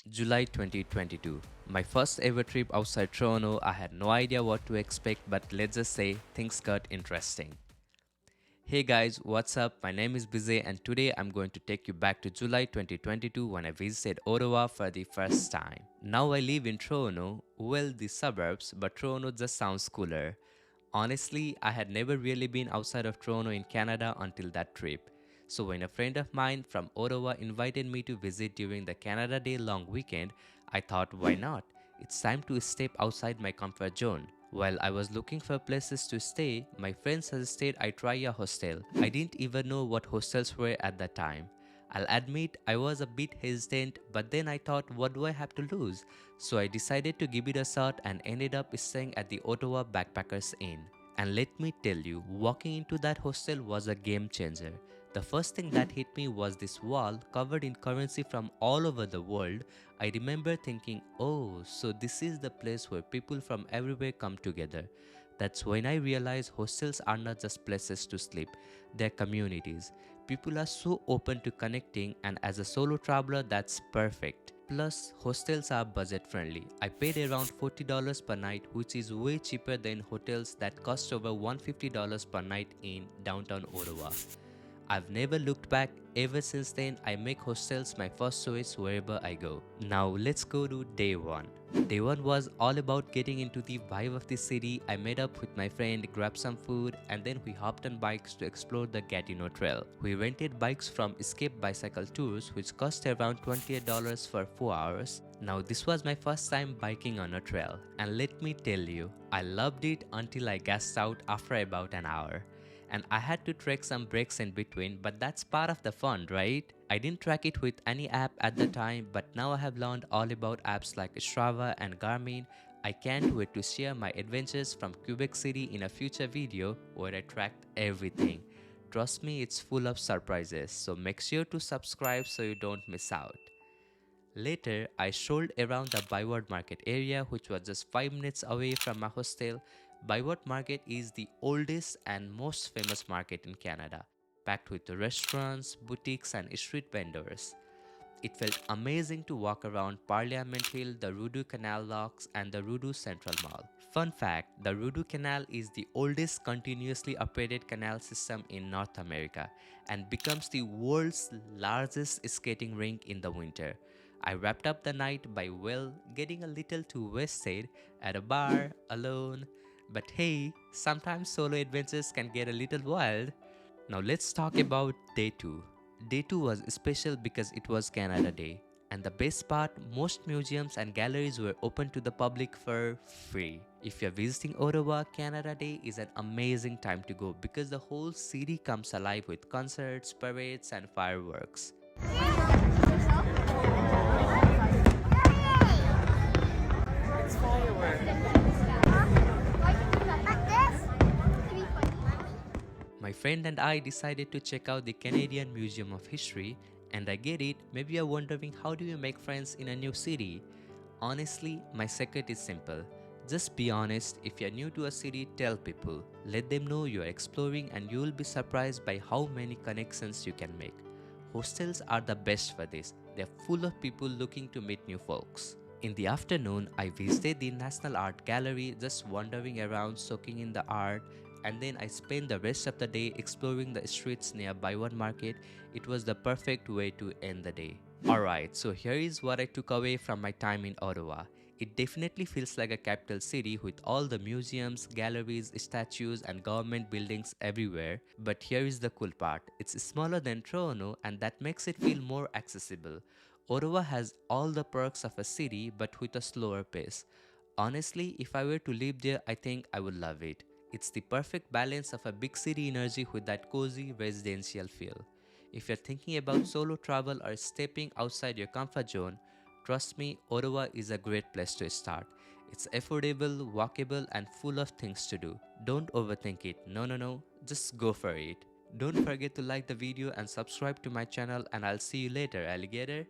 July 2022. My first ever trip outside Toronto. I had no idea what to expect, but let's just say things got interesting. Hey guys, what's up? My name is Bize and today I'm going to take you back to July 2022 when I visited Ottawa for the first time. Now I live in Toronto, well, the suburbs, but Toronto just sounds cooler. Honestly, I had never really been outside of Toronto in Canada until that trip. So when a friend of mine from Ottawa invited me to visit during the Canada Day long weekend, I thought why not? It's time to step outside my comfort zone. While I was looking for places to stay, my friend suggested I try a hostel. I didn't even know what hostels were at that time. I'll admit I was a bit hesitant, but then I thought, what do I have to lose? So I decided to give it a shot and ended up staying at the Ottawa Backpackers Inn. And let me tell you, walking into that hostel was a game changer. The first thing that hit me was this wall covered in currency from all over the world. I remember thinking, oh, so this is the place where people from everywhere come together. That's when I realized hostels are not just places to sleep, they're communities. People are so open to connecting, and as a solo traveler, that's perfect. Plus, hostels are budget friendly. I paid around $40 per night, which is way cheaper than hotels that cost over $150 per night in downtown Ottawa. I've never looked back. Ever since then, I make hostels my first choice wherever I go. Now let's go to day 1. Day 1 was all about getting into the vibe of the city. I met up with my friend, grabbed some food, and then we hopped on bikes to explore the Gatineau Trail. We rented bikes from Escape Bicycle Tours, which cost around $28 for 4 hours. Now this was my first time biking on a trail, and let me tell you, I loved it until I gassed out after about an hour. And I had to track some breaks in between, but that's part of the fun, right? I didn't track it with any app at the time, but now I have learned all about apps like Strava and Garmin. I can't wait to share my adventures from Quebec City in a future video where I tracked everything. Trust me, it's full of surprises, so make sure to subscribe so you don't miss out. Later, I strolled around the ByWard market area, which was just 5 minutes away from my hostel. ByWard market is the oldest and most famous market in Canada, packed with restaurants, boutiques, and street vendors. It felt amazing to walk around Parliament Hill, the Rideau Canal Locks, and the Rideau Central Mall. Fun fact, the Rideau Canal is the oldest continuously operated canal system in North America and becomes the world's largest skating rink in the winter. I wrapped up the night by, well, getting a little too wasted at a bar alone. But hey, sometimes solo adventures can get a little wild. Now let's talk about day 2. Day 2 was special because it was Canada Day. And the best part, most museums and galleries were open to the public for free. If you're visiting Ottawa, Canada Day is an amazing time to go because the whole city comes alive with concerts, parades, and fireworks. My friend and I decided to check out the Canadian Museum of History, and I get it, maybe you're wondering how do you make friends in a new city? Honestly, my secret is simple. Just be honest. If you're new to a city, tell people. Let them know you're exploring and you'll be surprised by how many connections you can make. Hostels are the best for this. They're full of people looking to meet new folks. In the afternoon, I visited the National Art Gallery, just wandering around soaking in the art, and then I spent the rest of the day exploring the streets near ByWard Market. It was the perfect way to end the day. Alright, so here is what I took away from my time in Ottawa. It definitely feels like a capital city with all the museums, galleries, statues, and government buildings everywhere. But here is the cool part. It's smaller than Toronto, and that makes it feel more accessible. Ottawa has all the perks of a city but with a slower pace. Honestly, if I were to live there, I think I would love it. It's the perfect balance of a big city energy with that cozy residential feel. If you're thinking about solo travel or stepping outside your comfort zone, trust me, Ottawa is a great place to start. It's affordable, walkable, and full of things to do. Don't overthink it. No, just go for it. Don't forget to like the video and subscribe to my channel, and I'll see you later, alligator.